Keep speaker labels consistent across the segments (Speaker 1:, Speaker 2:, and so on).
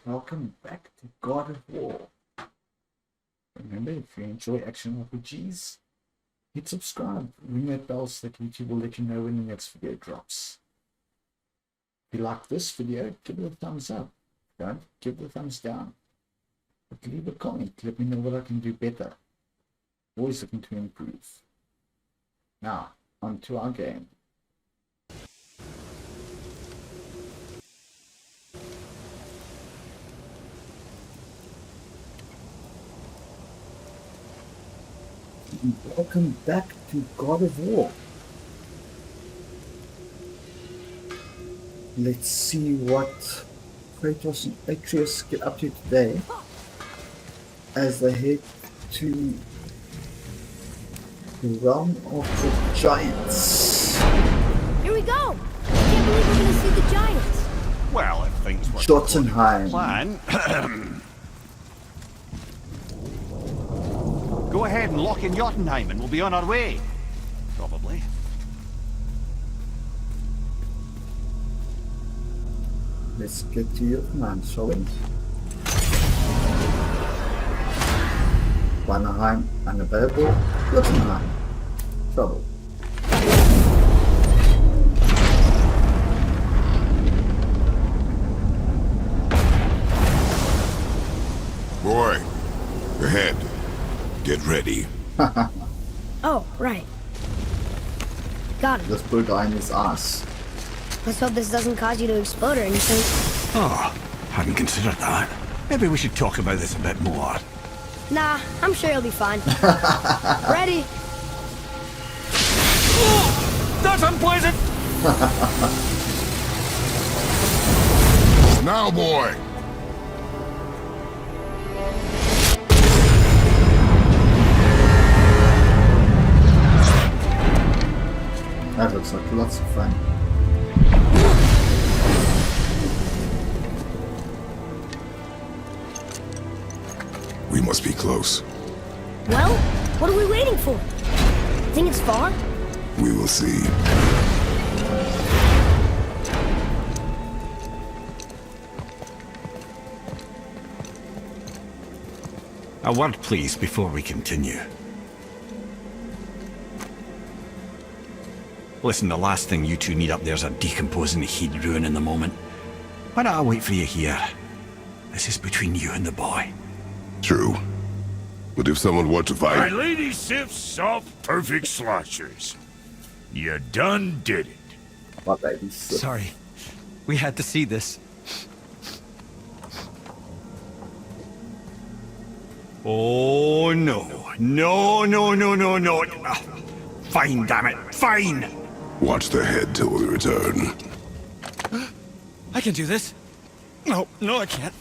Speaker 1: Welcome back to God of War. Remember, if you enjoy action RPGs, hit subscribe, ring that bell so that YouTube will let you know when the next video drops. If you like this video, give it a thumbs up. If you don't, give it a thumbs down. But leave a comment, let me know what I can do better. Always looking to improve. Now, on to our game. Welcome back to God of War. Let's see what Kratos and Atreus get up to today as they head to the realm of the giants.
Speaker 2: Here we go! I can't believe we're gonna see the giants.
Speaker 3: Well, if things were
Speaker 1: Jotunheim.
Speaker 3: plan. Go ahead and lock in Jotunheim and we'll be on our way. Probably.
Speaker 1: Let's get to Jotunheim, shall we? Vanaheim unavailable. Jotunheim. Trouble.
Speaker 4: Boy, ahead. Get ready.
Speaker 2: Oh, right. Got him.
Speaker 1: Let's put a guy in his ass.
Speaker 2: Let's hope this doesn't cause you to explode or anything.
Speaker 5: Oh, hadn't considered that. Maybe we should talk about this a bit more.
Speaker 2: Nah, I'm sure you'll be fine. Ready?
Speaker 5: Oh, that's unpleasant!
Speaker 4: Now, boy.
Speaker 1: That looks like lots of fun.
Speaker 4: We must be close.
Speaker 2: Well, what are we waiting for? Think it's far?
Speaker 4: We will see.
Speaker 5: A word, please, before we continue. Listen, the last thing you two need up there is a decomposing heat ruin in the moment. Why don't I wait for you here? This is between you and the boy.
Speaker 4: True. But if someone were to
Speaker 6: My
Speaker 4: fight...
Speaker 6: lady sips soft, perfect sloshers. You done did it.
Speaker 1: What baby?
Speaker 7: Sorry. We had to see this.
Speaker 5: Oh, no. No, no, no, no, no. Ah, fine, damn it. Fine!
Speaker 4: Watch the head till we return.
Speaker 7: I can do this. No, I can't.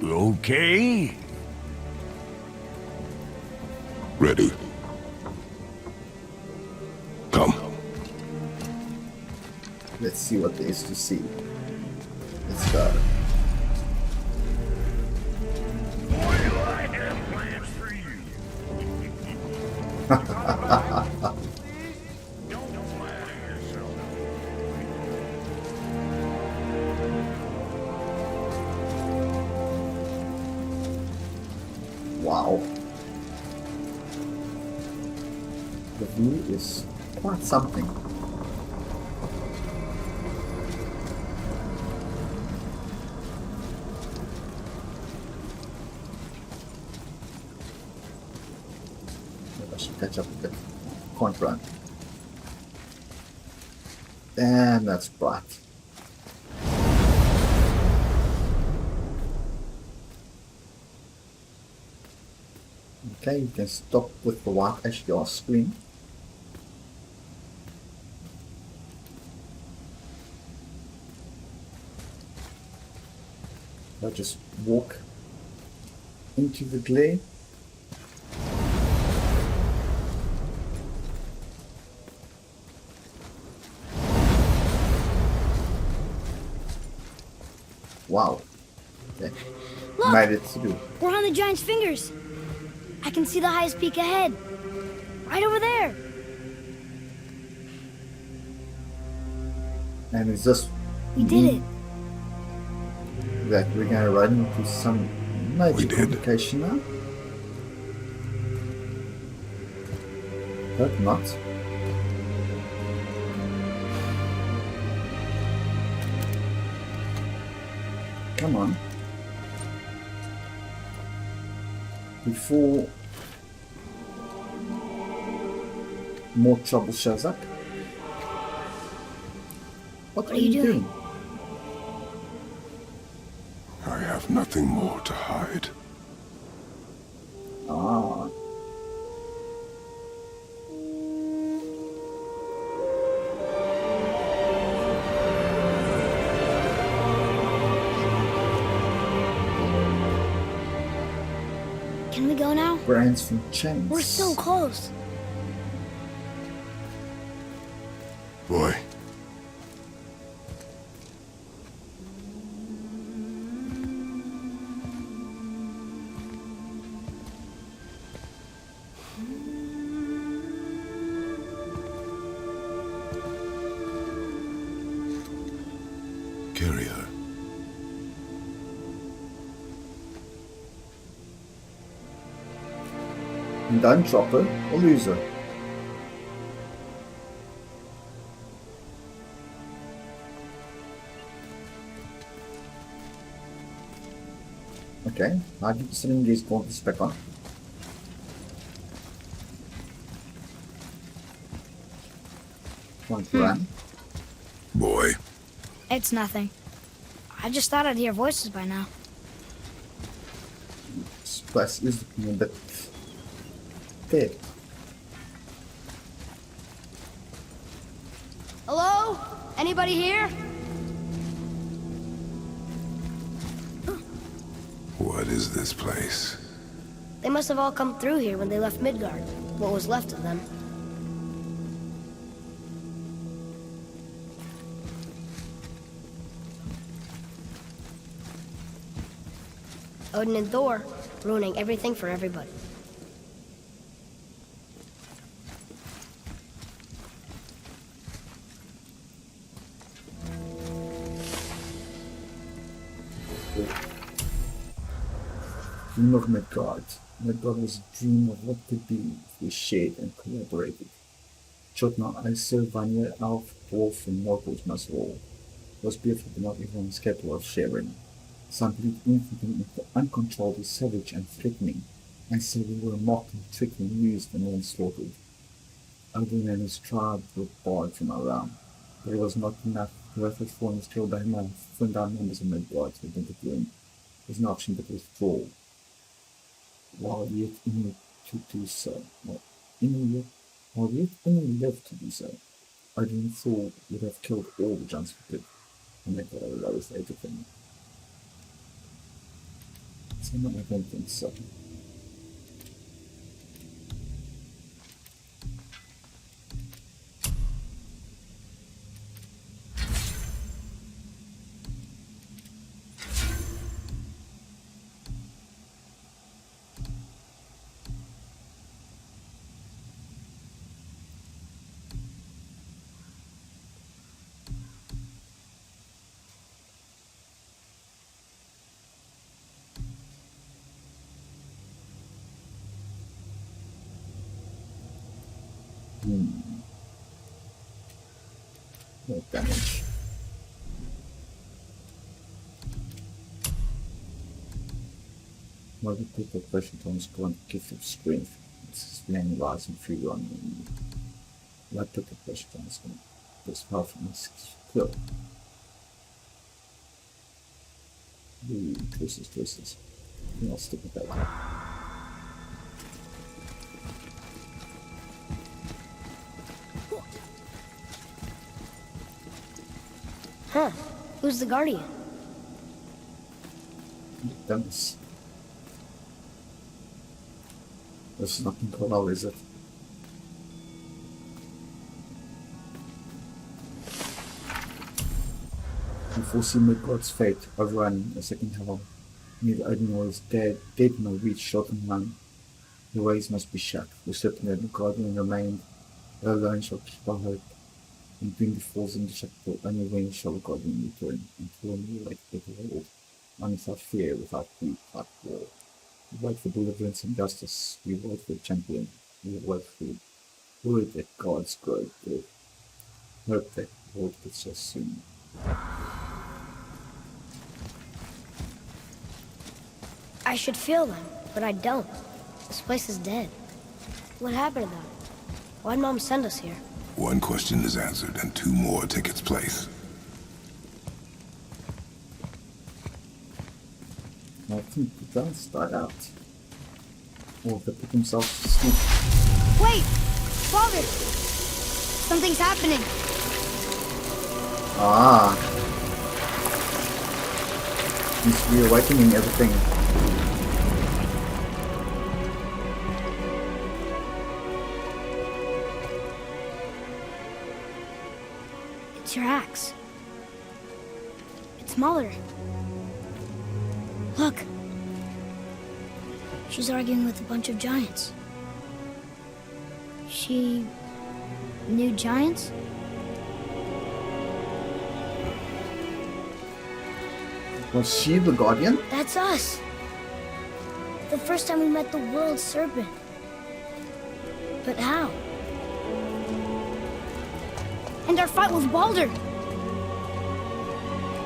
Speaker 6: Okay.
Speaker 4: Ready. Come.
Speaker 1: Let's see what there is to see. Let's go.
Speaker 6: Boy, do I have plans for you. Don't flatter yourself.
Speaker 1: Wow. The view is quite something. Maybe I should catch up a bit. Can't run. And that's bright. Okay, you can stop with the white HDR screen. I'll just walk into the glare. Wow. Okay.
Speaker 2: Look!
Speaker 1: Made it through.
Speaker 2: We're on the giant's fingers. I can see the highest peak ahead. Right over there.
Speaker 1: And it's just
Speaker 2: We did it.
Speaker 1: That we're gonna run into some major
Speaker 4: We did.
Speaker 1: complication now. Hope not. Come on. Before more trouble shows up. What are you doing?
Speaker 4: I have nothing more to hide.
Speaker 1: Ah.
Speaker 2: Can we go now?
Speaker 1: Brands from chains.
Speaker 2: We're so close.
Speaker 4: Boy, carry her.
Speaker 1: And don't drop her or lose her. Okay, now keep the cylinders going to spec on. Want to run?
Speaker 4: Boy,
Speaker 2: It's nothing. I just thought I'd hear voices by now.
Speaker 1: This place is looking a bit dead.
Speaker 2: Hello? Anybody here?
Speaker 4: what is this place?
Speaker 2: They must have all come through here when they left Midgard. What was left of them. Odin and Thor, ruining everything for everybody.
Speaker 1: Dream of Midgard. Midgard was a dream of what could be if we shared and collaborated. Jotnar, Aesir, Vanir, Elf, Dwarf, and Mortals must all. It was beautiful, but not everyone is capable of sharing. Some believed anything uncontrolled is savage and threatening. Aesir were mocked and tricked and used and then slaughtered. Odin and his tribe were barred from our realm. But it was not enough. The earth had fallen killed by man, thin down members of Midgard who didn't agree. There's no option but withdrawal. While yet in to do so. While yet in lived to do so. Odin thought would have killed all the giants we could, and they got a lowest everything. So no, I don't think so. No damage. Why would people pressure tones go on gift of strength? It's many rise and free run. Why put the pressure tones on this health and skill? Choices. I'll stick with that.
Speaker 2: Huh. Who's the guardian?
Speaker 1: Dennis. There's nothing Cornell, is it? We foresee Midgard's fate, overrunning a second hell. Neither Odin nor his dead nor reach short and run. The ways must be shut. The certain that the guardian remained, that alone shall keep our hope. And bring the falls indestructible, only when shall the guardian return, until we wait for the world. One without fear, without greed, without war. We fight for deliverance and justice. We fight for champion. We fight for good that God's great good. Hope that world gets us soon.
Speaker 2: I should feel them, but I don't. This place is dead. What happened to them? Why'd Mom send us here?
Speaker 4: One question is answered, and two more take its place.
Speaker 1: I think the giants died out. Or they put themselves to sleep.
Speaker 2: Wait! Father! Something's happening.
Speaker 1: Ah. He's reawakening everything.
Speaker 2: It's your axe. It's Mother. Look. She's arguing with a bunch of giants. She knew giants?
Speaker 1: Was she the guardian?
Speaker 2: That's us. The first time we met the world serpent. But how? And our fight with Baldur.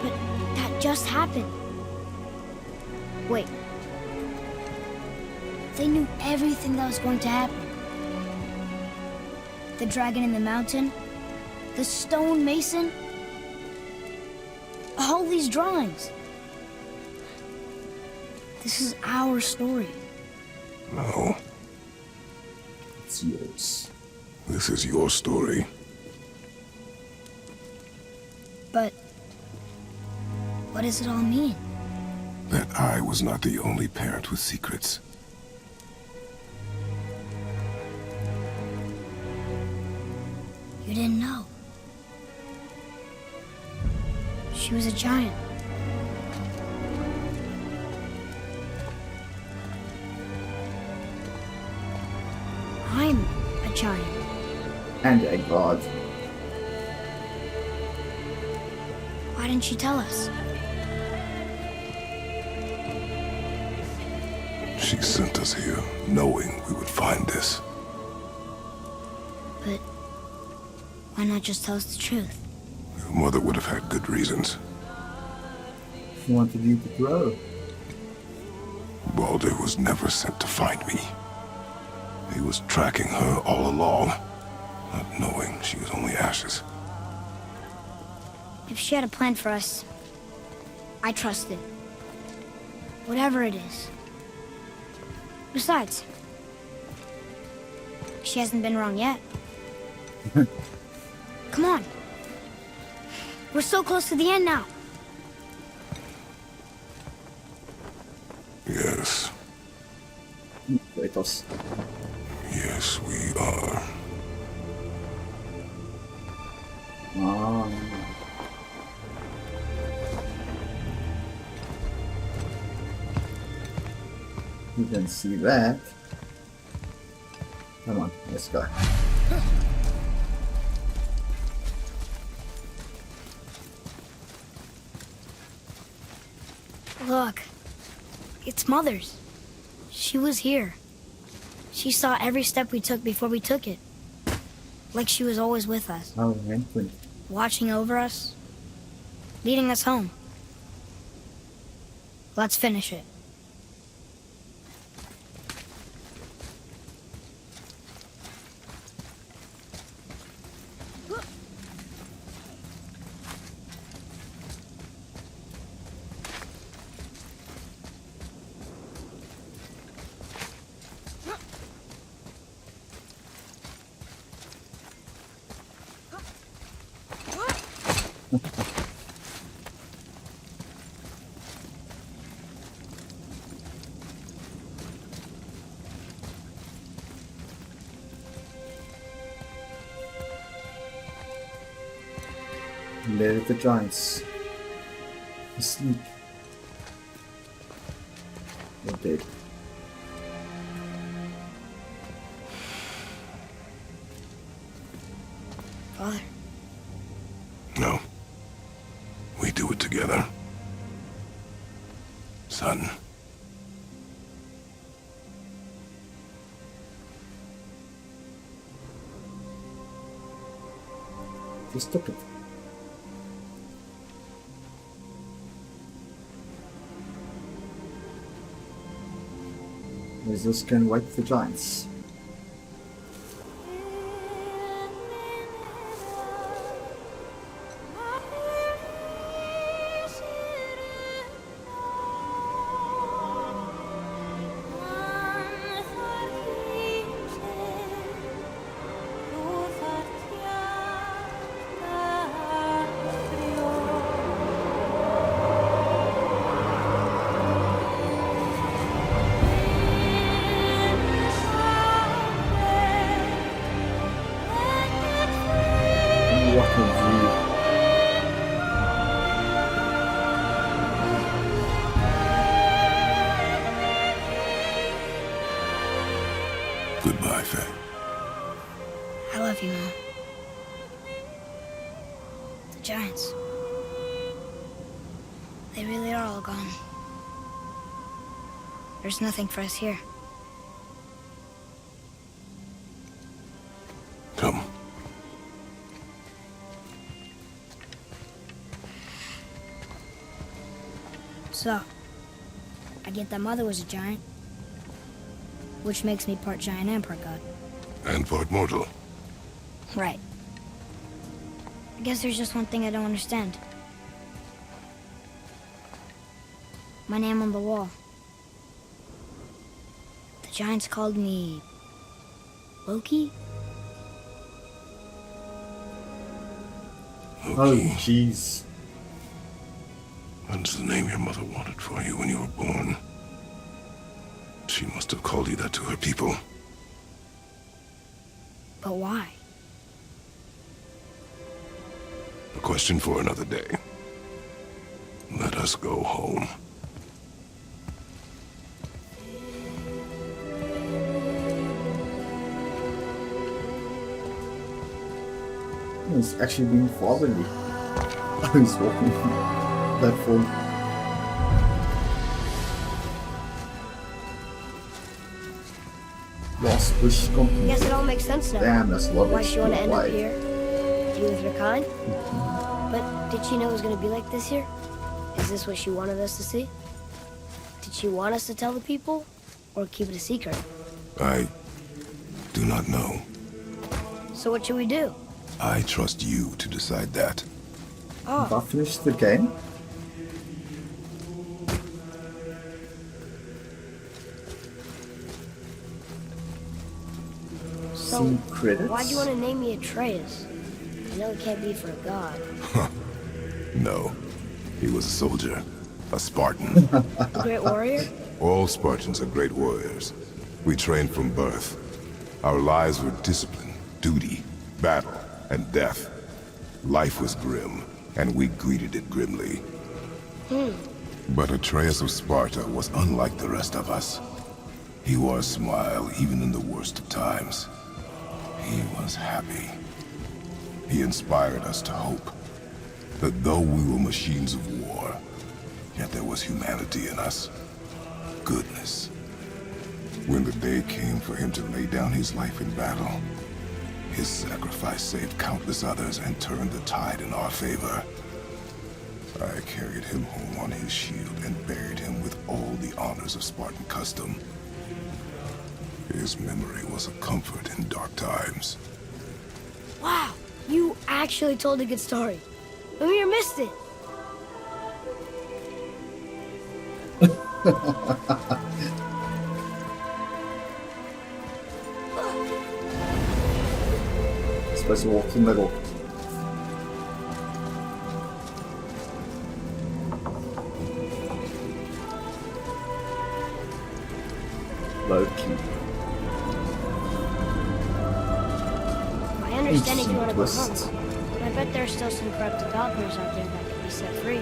Speaker 2: But that just happened. Wait. They knew everything that was going to happen. The dragon in the mountain, the stone mason, all these drawings. This is our story.
Speaker 4: No,
Speaker 1: It's yours.
Speaker 4: this is your story.
Speaker 2: But what does it all mean?
Speaker 4: That I was not the only parent with secrets.
Speaker 2: You didn't know. She was a giant. I'm a giant.
Speaker 1: And a god.
Speaker 2: Why didn't she tell us?
Speaker 4: She sent us here, knowing we would find this.
Speaker 2: But why not just tell us the truth?
Speaker 4: Your mother would have had good reasons.
Speaker 1: She wanted you to grow.
Speaker 4: Baldur was never sent to find me. He was tracking her all along, not knowing she was only ashes.
Speaker 2: If she had a plan for us, I trust it. Whatever it is. Besides, she hasn't been wrong yet. Come on. We're so close to the end now.
Speaker 4: Yes,
Speaker 1: Kratos.
Speaker 4: yes, we are.
Speaker 1: Ah. You can see that. Come on, let's go.
Speaker 2: Look. It's Mother's. She was here. She saw every step we took before we took it. Like she was always with us.
Speaker 1: How romantic.
Speaker 2: Watching over us. Leading us home. Let's finish it.
Speaker 1: Let the giants asleep. They're dead.
Speaker 2: Father.
Speaker 4: No. We do it together. son.
Speaker 1: Just took it. This can wipe the giants. What a view.
Speaker 4: Goodbye, Faye.
Speaker 2: I love you, Mom. The giants. They really are all gone. There's nothing for us here.
Speaker 4: Come.
Speaker 2: So, I get that Mother was a giant, which makes me part giant and part god.
Speaker 4: And part mortal.
Speaker 2: Right. I guess there's just one thing I don't understand. My name on the wall. The giants called me... Loki?
Speaker 1: Oh,
Speaker 4: Loki.
Speaker 1: jeez.
Speaker 4: That's the name your mother wanted for you when you were born. She must have called you that to her people.
Speaker 2: But why?
Speaker 4: A question for another day. Let us go home.
Speaker 1: He's actually being fatherly. He's walking platform. Lost bush company.
Speaker 2: Guess it all makes sense now.
Speaker 1: Damn, that's lovely.
Speaker 2: Why she wanna end up
Speaker 1: Why?
Speaker 2: here? To be with her kind? But did she know it was gonna be like this here? Is this what she wanted us to see? Did she want us to tell the people? Or keep it a secret?
Speaker 4: I do not know.
Speaker 2: So what should we do?
Speaker 4: I trust you to decide that.
Speaker 1: Have
Speaker 2: Oh,
Speaker 1: I finished the game?
Speaker 2: so
Speaker 1: See credits?
Speaker 2: why'd you want to name me Atreus? I know it can't be for a god.
Speaker 4: No. He was a soldier. A Spartan.
Speaker 2: A great warrior?
Speaker 4: All Spartans are great warriors. We trained from birth. Our lives were discipline, duty, battle, and death. Life was grim, and we greeted it grimly. But Atreus of Sparta was unlike the rest of us. He wore a smile even in the worst of times. He was happy. He inspired us to hope that though we were machines of war, yet there was humanity in us. Goodness. When the day came for him to lay down his life in battle, his sacrifice saved countless others and turned the tide in our favor. I carried him home on his shield and buried him with all the honors of Spartan custom. His memory was a comfort in dark times.
Speaker 2: Wow, you actually told a good story. And we missed it.
Speaker 1: Supposed to walk in the middle. Loki.
Speaker 2: My understanding you want to go
Speaker 1: Twist.
Speaker 2: home. But I bet there's still some corrupted doctors out there that could be set free.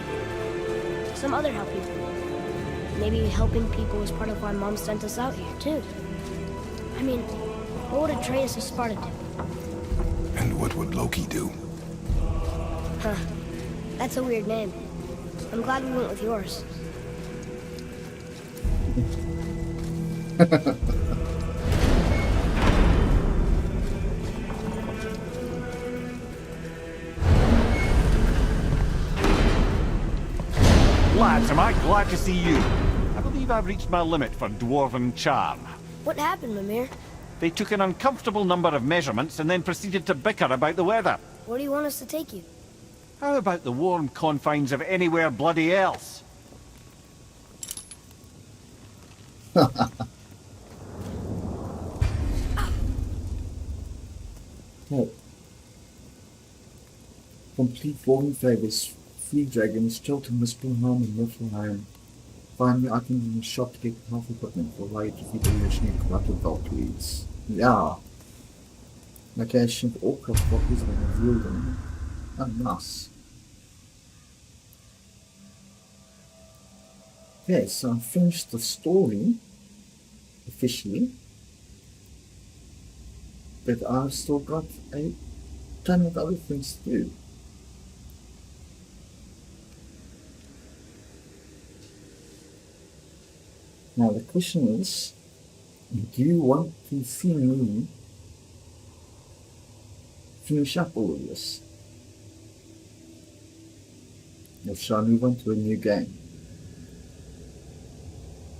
Speaker 2: Some other help people. Maybe helping people was part of why Mom sent us out here, too. I mean, what would Atreus of Sparta do?
Speaker 4: And what would Loki do?
Speaker 2: Huh. That's a weird name. I'm glad we went with yours.
Speaker 3: Lads, am I glad to see you. I believe I've reached my limit for dwarven charm.
Speaker 2: What happened, Mimir?
Speaker 3: They took an uncomfortable number of measurements and then proceeded to bicker about the weather.
Speaker 2: Where do you want us to take you?
Speaker 3: How about the warm confines of anywhere bloody else?
Speaker 1: Oh. Complete warming favors. Free dragons, Chilton, Muspelheim, and Niflheim. Find the items in the shop to get health equipment for way to feed the originally corrupted Valkyries. Yeah. Location of all corrupt Valkyries are revealed in. Oh, nice. Okay, so I finished the story officially, but I've still got a ton of other things to do. Now the question is, do you want to see me finish up all of this? Or shall I move on to a new game?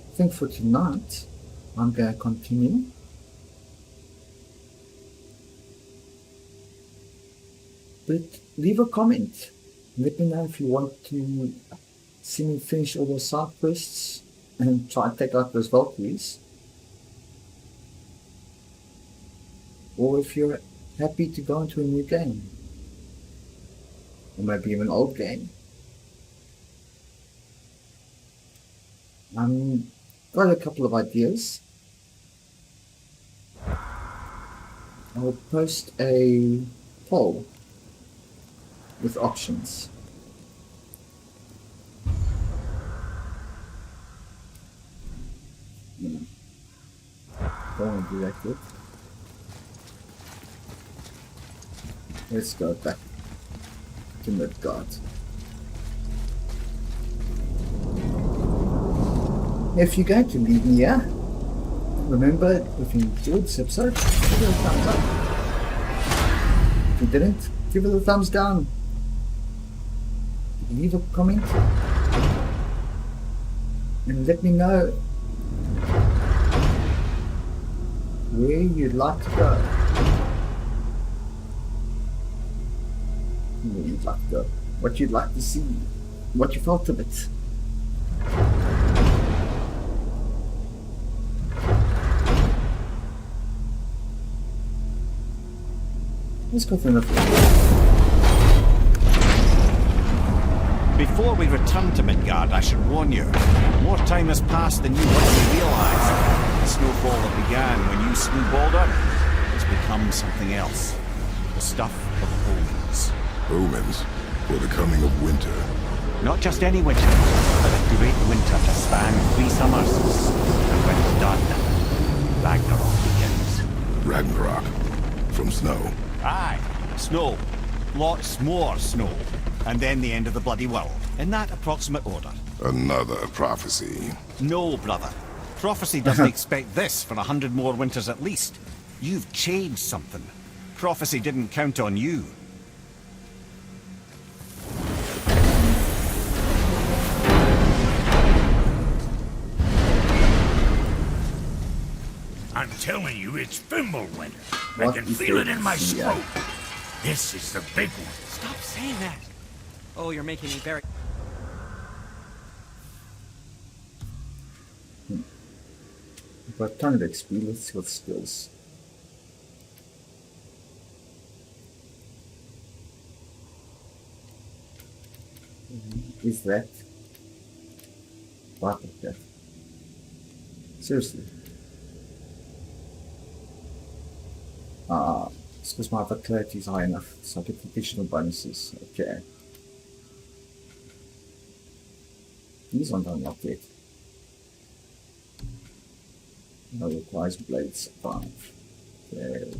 Speaker 1: I think for tonight, I'm going to continue. But leave a comment. Let me know if you want to see me finish all those side quests and try and take out those Valkyries. Or if you're happy to go into a new game. Or maybe even an old game. Got a couple of ideas. I'll post a poll with options. Don't want to do that yet. Let's go back to Midgard. If you're going to leave me here, remember, if you enjoyed this episode, give it a thumbs up. If you didn't, give it a thumbs down. Leave a comment and let me know where you'd like to go. Where you'd like to go. What you'd like to see. What you felt of it. Let's go for another.
Speaker 3: Before we return to Midgard, I should warn you, more time has passed than you once realized. The snowfall that began when you slew Baldur has become something else. The stuff of omens.
Speaker 4: Omens for the coming of winter.
Speaker 3: Not just any winter, but a great winter to span 3 summers. And when it's done, Ragnarok begins.
Speaker 4: Ragnarok. From snow.
Speaker 3: Aye, snow. Lots more snow. And then the end of the bloody world. In that approximate order.
Speaker 4: Another prophecy.
Speaker 3: No, brother. Prophecy doesn't expect this for 100 more winters at least. You've changed something. Prophecy didn't count on you.
Speaker 6: I'm telling you, it's Fimbulwinter. I
Speaker 1: What
Speaker 6: can
Speaker 1: is
Speaker 6: feel
Speaker 1: it?
Speaker 6: it in my
Speaker 1: Yeah.
Speaker 6: throat. This is the big one.
Speaker 7: Stop saying that. Oh, you're making me very...
Speaker 1: But ton of XP, let's see what skills. Is that? What is that? Seriously. It's because my vitality is high enough, so I get additional bonuses. Okay. These ones aren't unlocked yet. No, requires blades 5. Okay.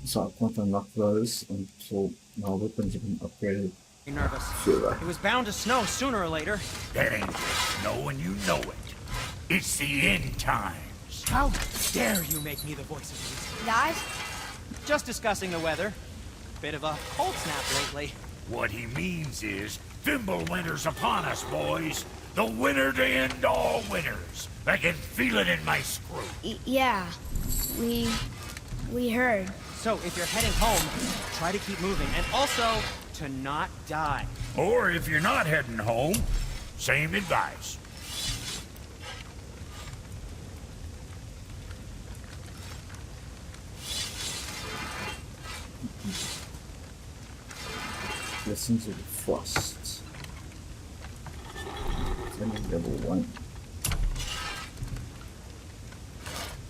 Speaker 1: So I can't unlock those until my weapons have been upgraded
Speaker 7: You nervous?
Speaker 1: Sure.
Speaker 7: It was bound to snow sooner or later.
Speaker 6: That ain't just snow and you know it. It's the end times.
Speaker 7: How dare you make me the voice of reason?
Speaker 2: Guys,
Speaker 7: Just discussing the weather. Bit of a cold snap lately.
Speaker 6: What he means is, Fimbulwinter's upon us, boys. The winter to end all winters. I can feel it in my screw.
Speaker 2: yeah. We heard.
Speaker 7: So if you're heading home, try to keep moving. And also, to not die.
Speaker 6: Or if you're not heading home, same advice.
Speaker 1: Listen to the frost. Turning level 1.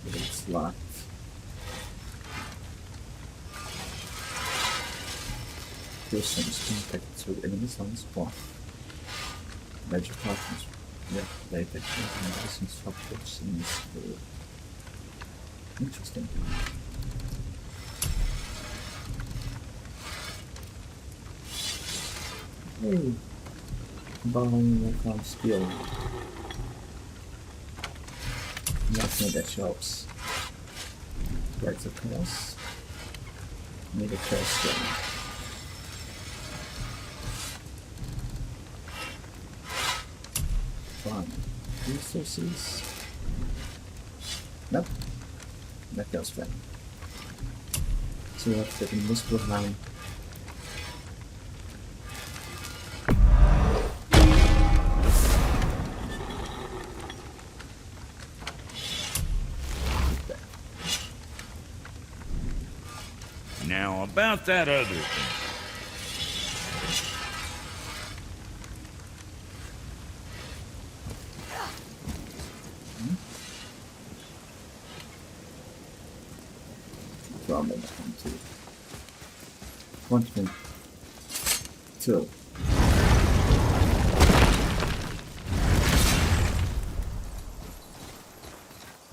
Speaker 1: It's locked. Persons contacted with enemies on spot. Major partners reactivated and medicine structures in this world. Interesting. Hey, buying more farm skill. Nothing that helps. Breaks the class. Need a class skill. Fine. Resources. Nope. That goes fine. So we have to take this behind.
Speaker 6: Now, about that other thing.
Speaker 1: Problem 1, 2. 2.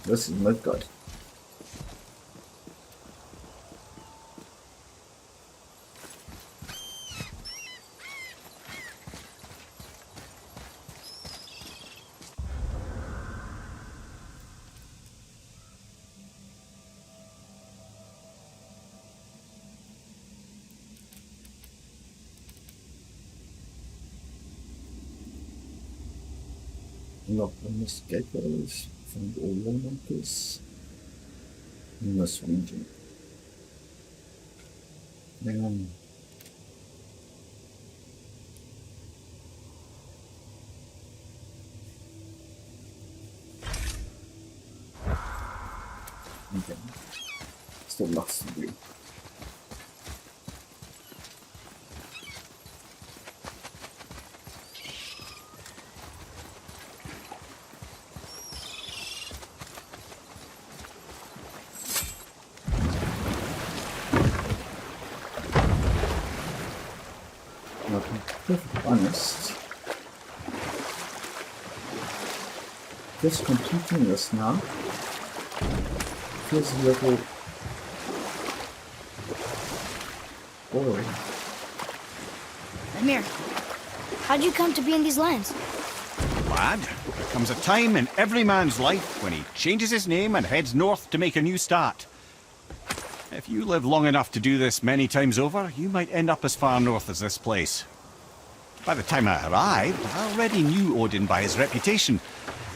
Speaker 1: This is not good. Lock on the scapegoats from all warmakers in this region. Okay. Still lots to do. Now, to be perfectly honest, just completing this now feels a little boring.
Speaker 2: Amir, how'd you come to be in these lands?
Speaker 3: Lad, there comes a time in every man's life when he changes his name and heads north to make a new start. If you live long enough to do this many times over, you might end up as far north as this place. By the time I arrived, I already knew Odin by his reputation,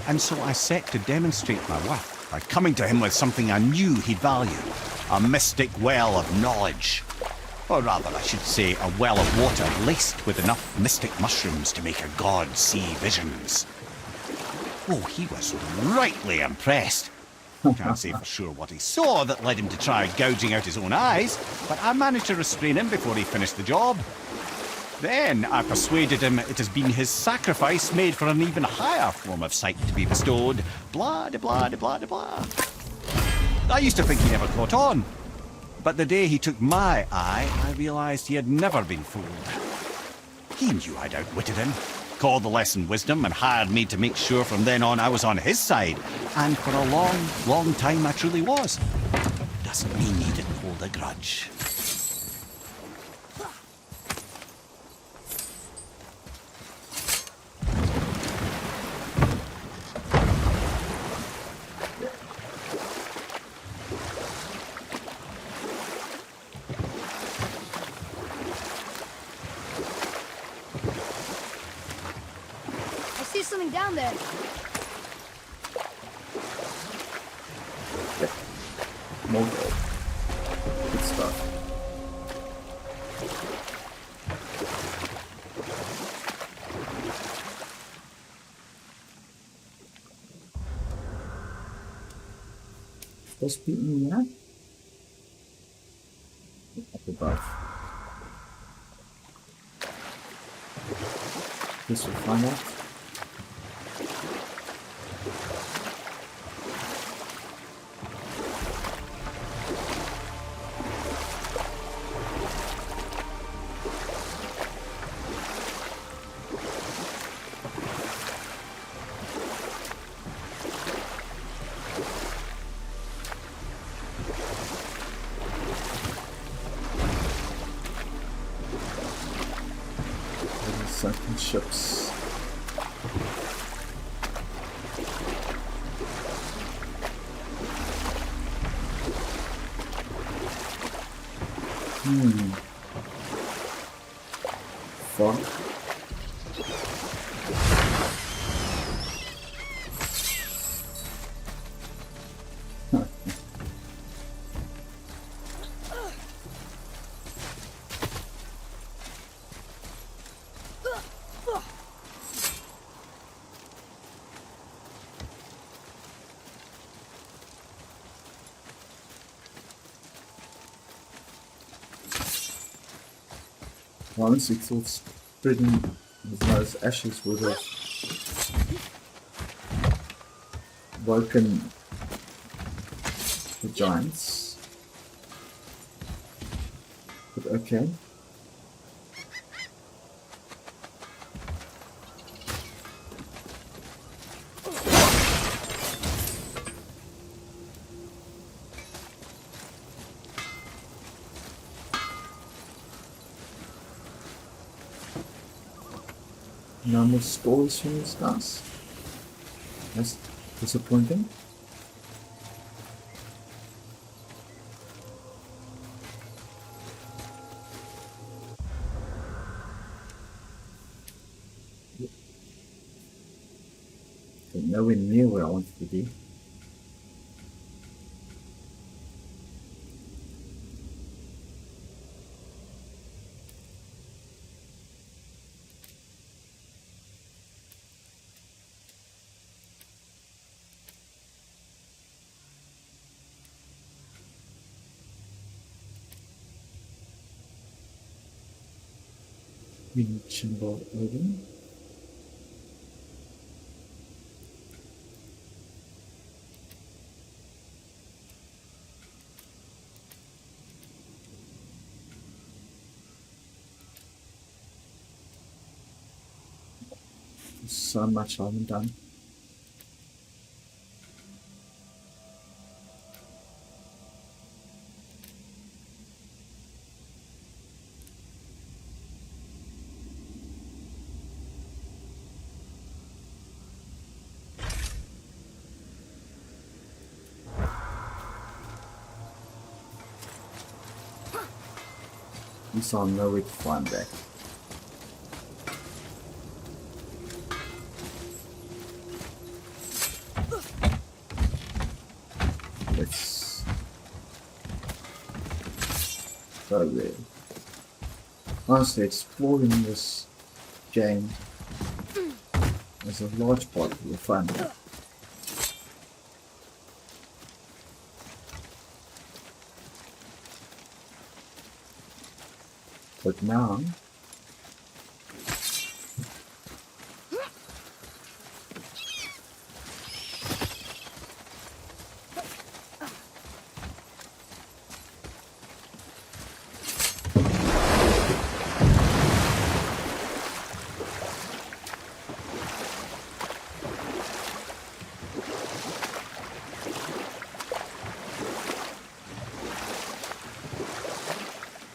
Speaker 3: and so I set to demonstrate my worth by coming to him with something I knew he'd value, a mystic well of knowledge. Or rather, I should say, a well of water laced with enough mystic mushrooms to make a god see visions. Oh, he was rightly impressed. Can't say for sure what he saw that led him to try gouging out his own eyes, but I managed to restrain him before he finished the job. Then I persuaded him it has been his sacrifice made for an even higher form of sight to be bestowed. Blah, de blah, de blah, de blah. I used to think he never caught on, but the day he took my eye, I realized he had never been fooled. He knew I'd outwitted him, called the lesson wisdom, and hired me to make sure from then on I was on his side. And for a long, long time I truly was. Doesn't mean he didn't hold a grudge.
Speaker 2: down there.
Speaker 1: Yeah. More gold. Good stuff. Just beating me up? Up above. This will find out. Sunken ships. Fuck. Once he thought spreading those ashes would have woken the giants. But okay. No more stories from these guys. That's disappointing. Nowhere near where I wanted to be. Symbol Odin. So much I haven't done. At least I'll know where to find that. Let's go there. Honestly, exploring this game is a large part of the fun. But now,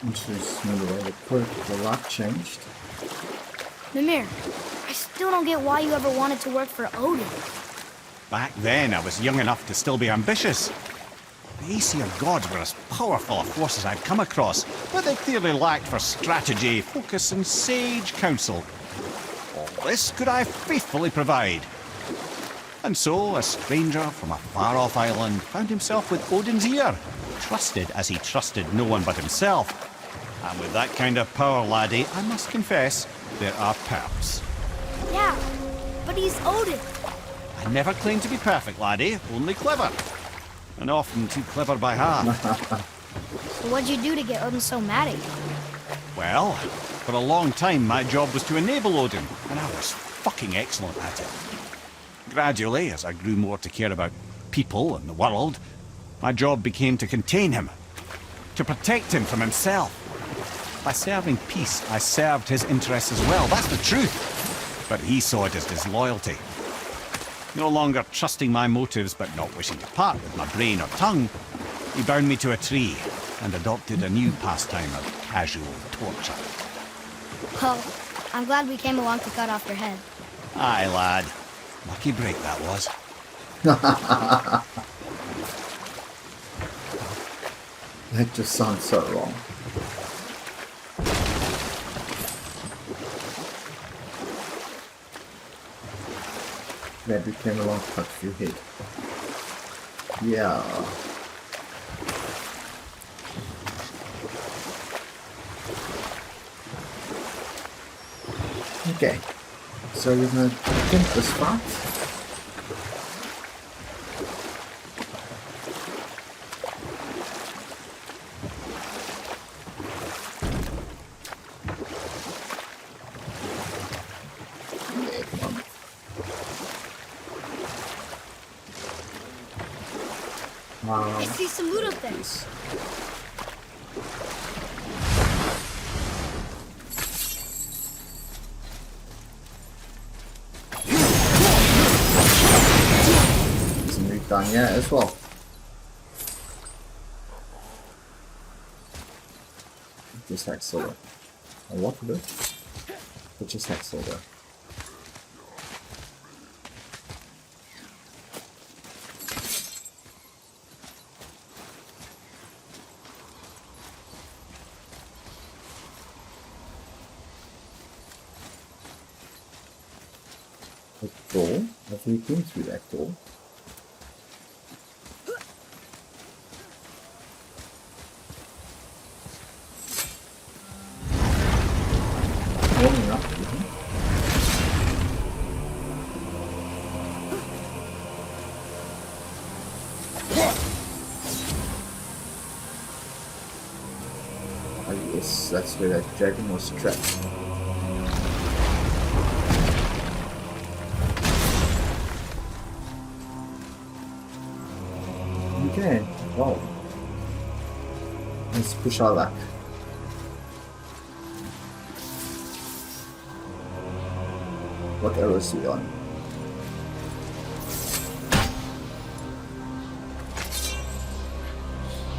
Speaker 1: this is the way the quirk of the lock changed.
Speaker 2: Mimir, I still don't get why you ever wanted to work for Odin.
Speaker 3: Back then, I was young enough to still be ambitious. The Aesir gods were as powerful a force as I'd come across, but they clearly lacked for strategy, focus, and sage counsel. All this could I faithfully provide. And so, a stranger from a far-off island found himself with Odin's ear, trusted as he trusted no one but himself. And with that kind of power, laddie, I must confess, there are perks.
Speaker 2: Yeah, but he's Odin.
Speaker 3: I never claimed to be perfect, laddie, only clever. And often too clever by half.
Speaker 2: So what'd you do to get Odin so mad at you?
Speaker 3: Well, for a long time my job was to enable Odin, and I was fucking excellent at it. Gradually, as I grew more to care about people and the world, my job became to contain him, to protect him from himself. By serving peace, I served his interests as well, that's the truth. But he saw it as disloyalty. No longer trusting my motives but not wishing to part with my brain or tongue, he bound me to a tree and adopted a new pastime of casual torture.
Speaker 2: Well, I'm glad we came along to cut off your head.
Speaker 3: Aye, lad. Lucky break that was.
Speaker 1: That just sounds so wrong. Glad we came along to cut your head. Yeah. Okay. So we're gonna attempt this fight. Yeah, come on.
Speaker 2: I see some loot up there.
Speaker 1: Some loot down here as well. Just like silver. A lot of it. But just like silver. A door? Have we been through that door? Warming up, I guess that's where that dragon was trapped. Okay, well, let's push our luck. What arrows are we on?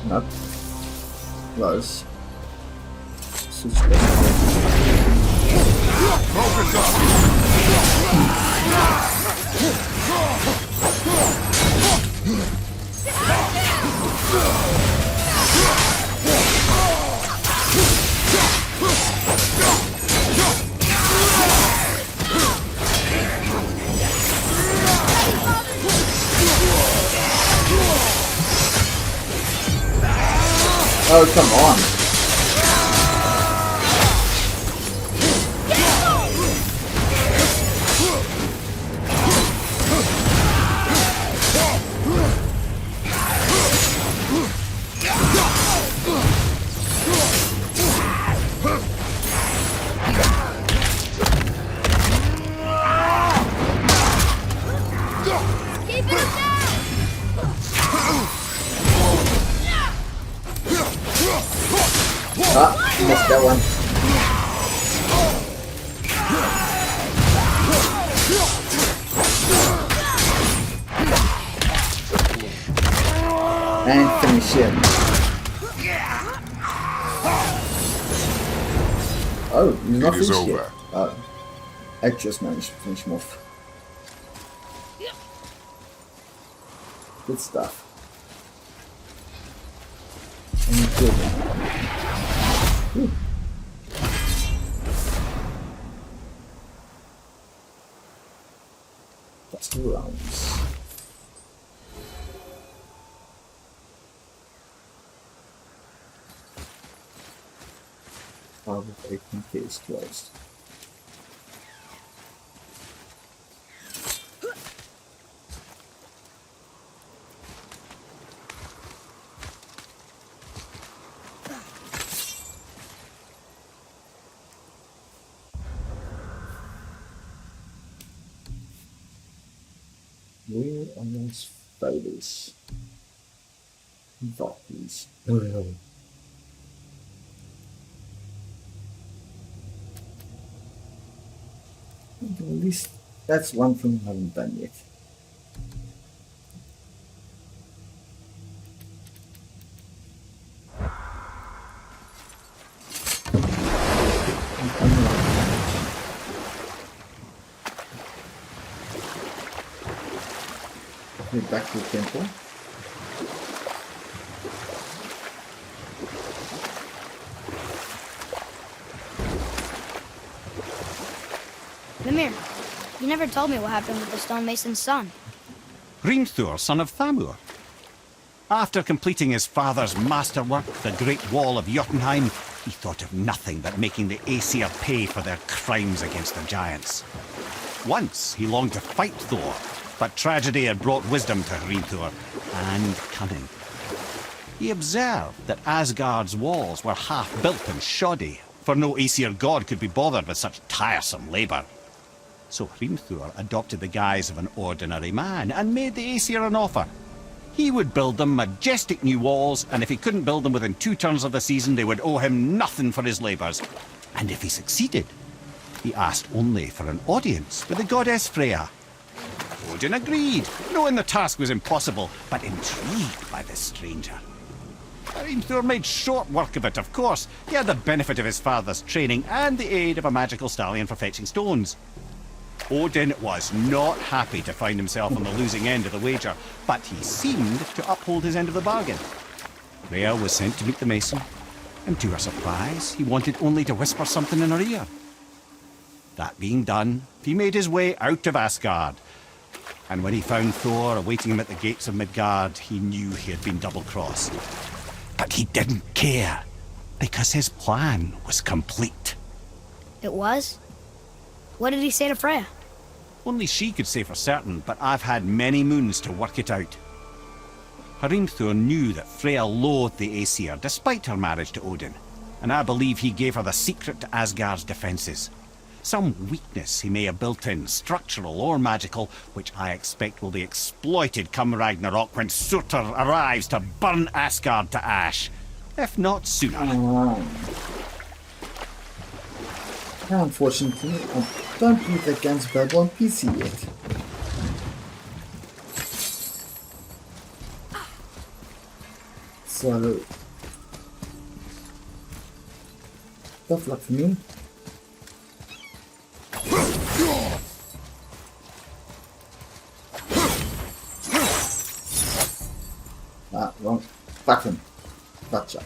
Speaker 1: Not close. Switch
Speaker 4: Focus up!
Speaker 1: Oh, come on. Ah, missed that one. And finish him. Oh, he's not
Speaker 4: It is
Speaker 1: finished yet.
Speaker 4: over.
Speaker 1: Oh, I just managed to finish him off. Good stuff. And you killed him. Ooh. That's the rounds. Power of 18k is closed. Where are those photos? Valkyries. At least that's one thing I haven't done yet. Head back to the temple.
Speaker 2: Mimir, you never told me what happened with the stonemason's son.
Speaker 3: Hrimthur, son of Thamur. After completing his father's masterwork, the Great Wall of Jotunheim, he thought of nothing but making the Aesir pay for their crimes against the giants. Once he longed to fight Thor, but tragedy had brought wisdom to Hrimthur, and cunning. He observed that Asgard's walls were half-built and shoddy, for no Aesir god could be bothered with such tiresome labour. So Hrimthur adopted the guise of an ordinary man, and made the Aesir an offer. He would build them majestic new walls, and if he couldn't build them within 2 turns of the season, they would owe him nothing for his labours. And if he succeeded, he asked only for an audience with the goddess Freya. Odin agreed, knowing the task was impossible, but intrigued by the stranger. Hrimthur made short work of it, of course. He had the benefit of his father's training and the aid of a magical stallion for fetching stones. Odin was not happy to find himself on the losing end of the wager, but he seemed to uphold his end of the bargain. Freya was sent to meet the mason, and to her surprise, he wanted only to whisper something in her ear. That being done, he made his way out of Asgard, and when he found Thor awaiting him at the gates of Midgard, he knew he had been double-crossed. But he didn't care, because his plan was complete.
Speaker 2: It was? What did he say to Freya?
Speaker 3: Only she could say for certain, but I've had many moons to work it out. Hrimthur knew that Freya loathed the Aesir, despite her marriage to Odin, and I believe he gave her the secret to Asgard's defences. Some weakness he may have built in, structural or magical, which I expect will be exploited come Ragnarok when Surtur arrives to burn Asgard to ash. If not sooner.
Speaker 1: Unfortunately, I don't believe that game's available on PC yet. So, tough luck for me. Ah, wrong button. Gotcha.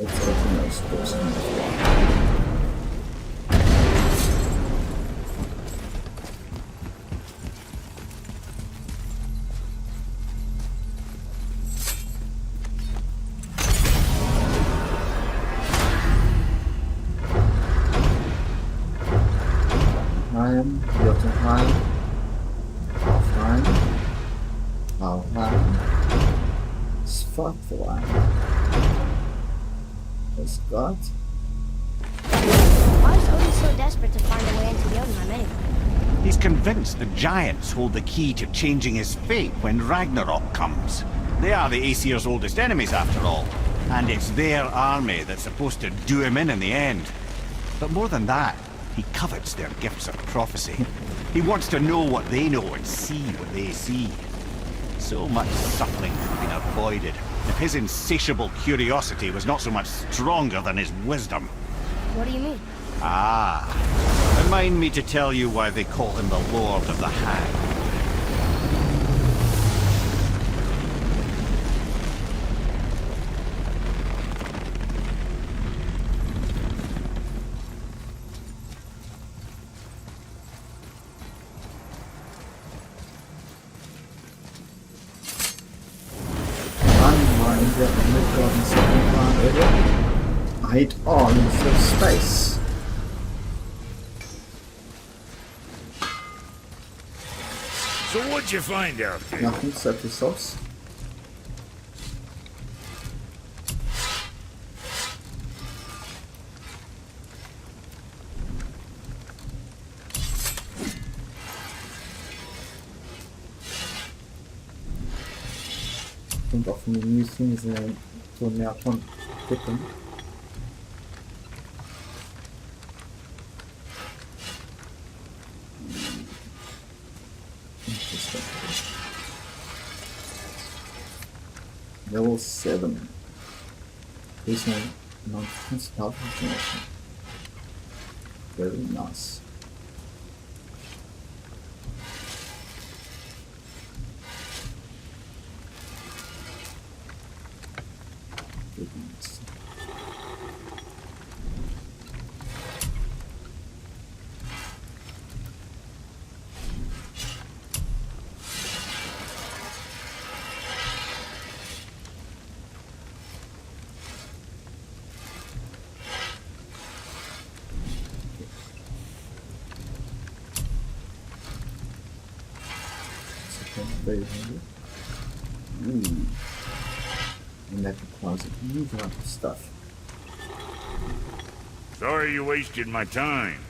Speaker 1: Let's open those doors. Jotunheim, Valheim, Svartalheim. Has got.
Speaker 2: Why is Odin so desperate to find a way into Jotunheim anyway?
Speaker 3: He's convinced the giants hold the key to changing his fate when Ragnarok comes. They are the Aesir's oldest enemies, after all, and it's their army that's supposed to do him in the end. But more than that, he covets their gifts of prophecy. He wants to know what they know and see what they see. So much suffering has been avoided if his insatiable curiosity was not so much stronger than his wisdom.
Speaker 2: What do you mean?
Speaker 3: Ah, remind me to tell you why they call him the Lord of the Hang.
Speaker 1: Unwind the mid-garden second plan area. Head on for space.
Speaker 6: So what'd you find out there?
Speaker 1: Nothing, set yourselves. Think of new things and so now I can't pick them. Interesting. Level 7. There's no nonsense health information. Very nice. Goodness. Very handy. Ooh. And that requires a huge amount of stuff.
Speaker 6: Sorry you wasted my time.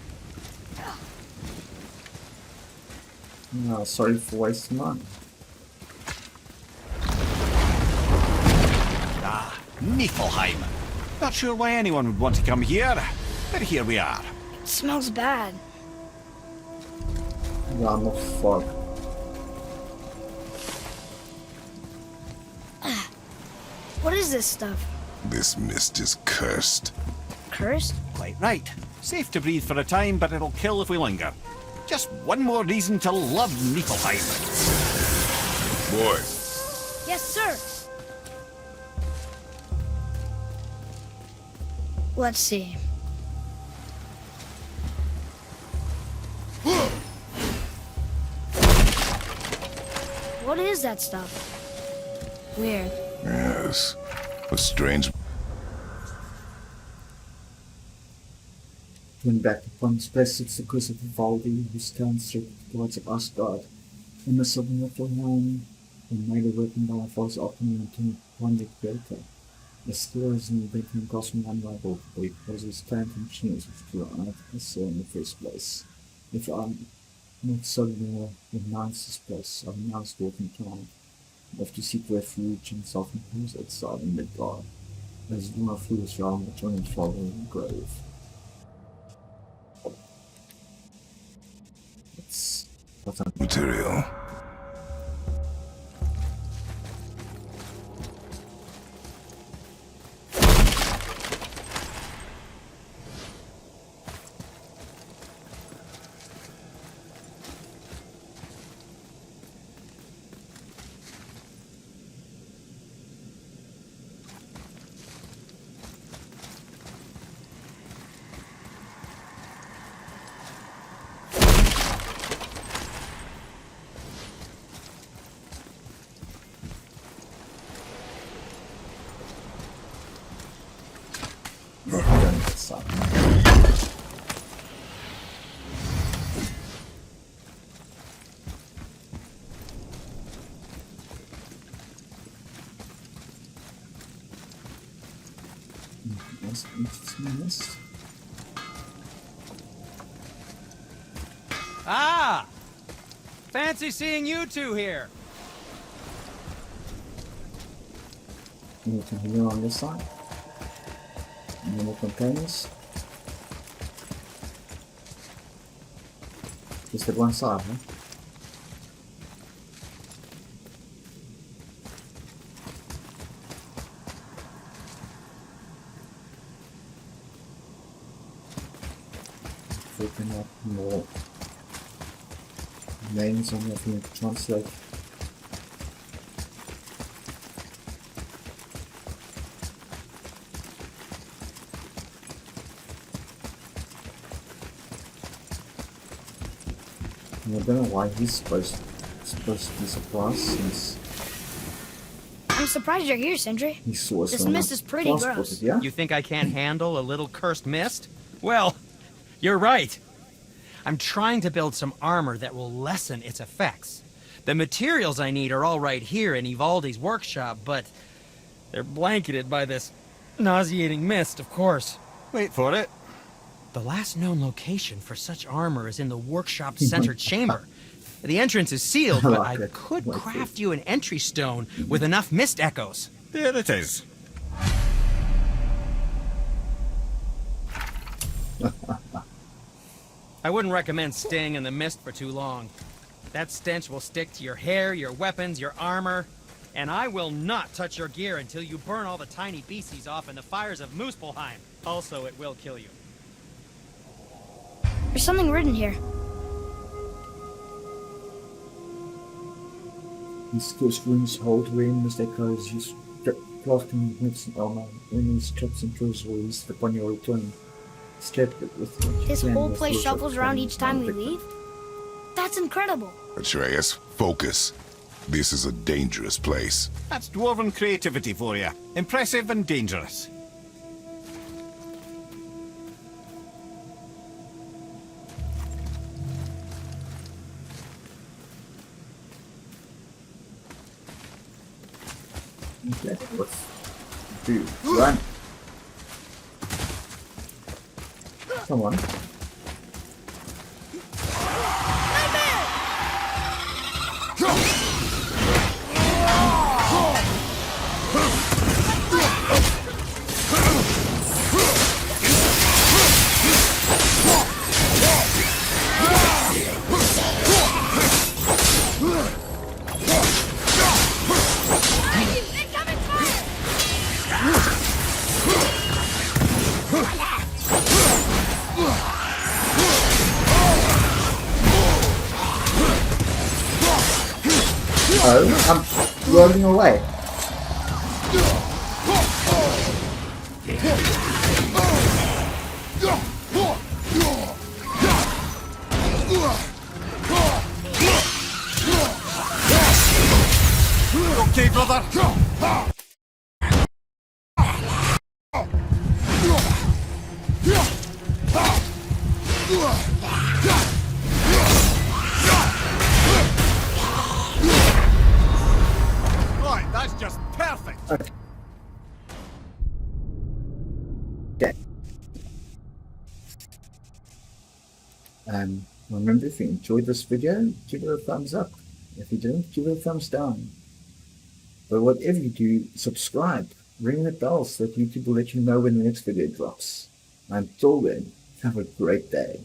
Speaker 1: No, sorry for wasting mine.
Speaker 3: Ah, Niflheim. Not sure why anyone would want to come here, but here we are.
Speaker 2: It smells bad.
Speaker 1: Yeah, I'm not far.
Speaker 2: What is this stuff?
Speaker 4: This mist is cursed.
Speaker 2: Cursed?
Speaker 3: Quite right. Safe to breathe for a time, but it'll kill if we linger. Just one more reason to love Niflheim.
Speaker 4: Boy,
Speaker 2: Yes, sir. Let's see. What is that stuff? Weird.
Speaker 4: yes. A strange.
Speaker 1: When back upon space, it's the curse of Valdi, who stands straight with the gods of Asgard. In the southern Niflheim, and made a weapon by a false alchemy to one the creator. The skill is in making cosmic unrivaled, because his talent and genius which drew out I saw in the first place. If I'm not suddenly renounce this place, I renounce walking planet. I have to seek refuge and self-imposed exile in Midgard. As one of foolish realm will join his father in the grave. That's
Speaker 4: Material.
Speaker 1: That's interesting list.
Speaker 7: Ah! Fancy seeing you two here.
Speaker 1: Anything here on this side? Any more containers? Just at one side, huh? open up more names on what we need to translate. And I don't know why he's supposed to be surprised since
Speaker 2: I'm surprised you're here, Sindri.
Speaker 1: he saw us
Speaker 2: This
Speaker 1: on
Speaker 2: mist
Speaker 1: a
Speaker 2: is pretty
Speaker 1: passport,
Speaker 2: gross.
Speaker 1: yeah?
Speaker 7: You think I can't handle a little cursed mist? Well, you're right. I'm trying to build some armor that will lessen its effects. The materials I need are all right here in Ivaldi's workshop, but they're blanketed by this nauseating mist, of course.
Speaker 3: Wait for it.
Speaker 7: The last known location for such armor is in the workshop's center chamber. The entrance is sealed, but I could craft you an entry stone with enough mist echoes.
Speaker 3: There it is.
Speaker 7: I wouldn't recommend staying in the mist for too long. That stench will stick to your hair, your weapons, your armor, and I will not touch your gear until you burn all the tiny beasties off in the fires of Muspelheim. Also, it will kill you.
Speaker 2: There's something written here.
Speaker 1: These cursed runes hold wherein mist echoes use crafting myths and armor. When these traps and tools will released upon your return. Escape it with what you
Speaker 2: This
Speaker 1: can
Speaker 2: whole
Speaker 1: with
Speaker 2: place
Speaker 1: worship
Speaker 2: shuffles around
Speaker 1: and
Speaker 2: each time we
Speaker 1: victim.
Speaker 2: leave? That's incredible.
Speaker 4: Atreus, focus. This is a dangerous place.
Speaker 3: That's dwarven creativity for you. Impressive and dangerous.
Speaker 1: Okay, let's do run. Come on. Oh, I'm rolling away.
Speaker 3: Okay, brother. Right, that's just perfect.
Speaker 1: Okay. Remember, if you enjoyed this video, give it a thumbs up. If you didn't, give it a thumbs down. But whatever you do, subscribe, ring the bell so that YouTube will let you know when the next video drops. Until then, have a great day.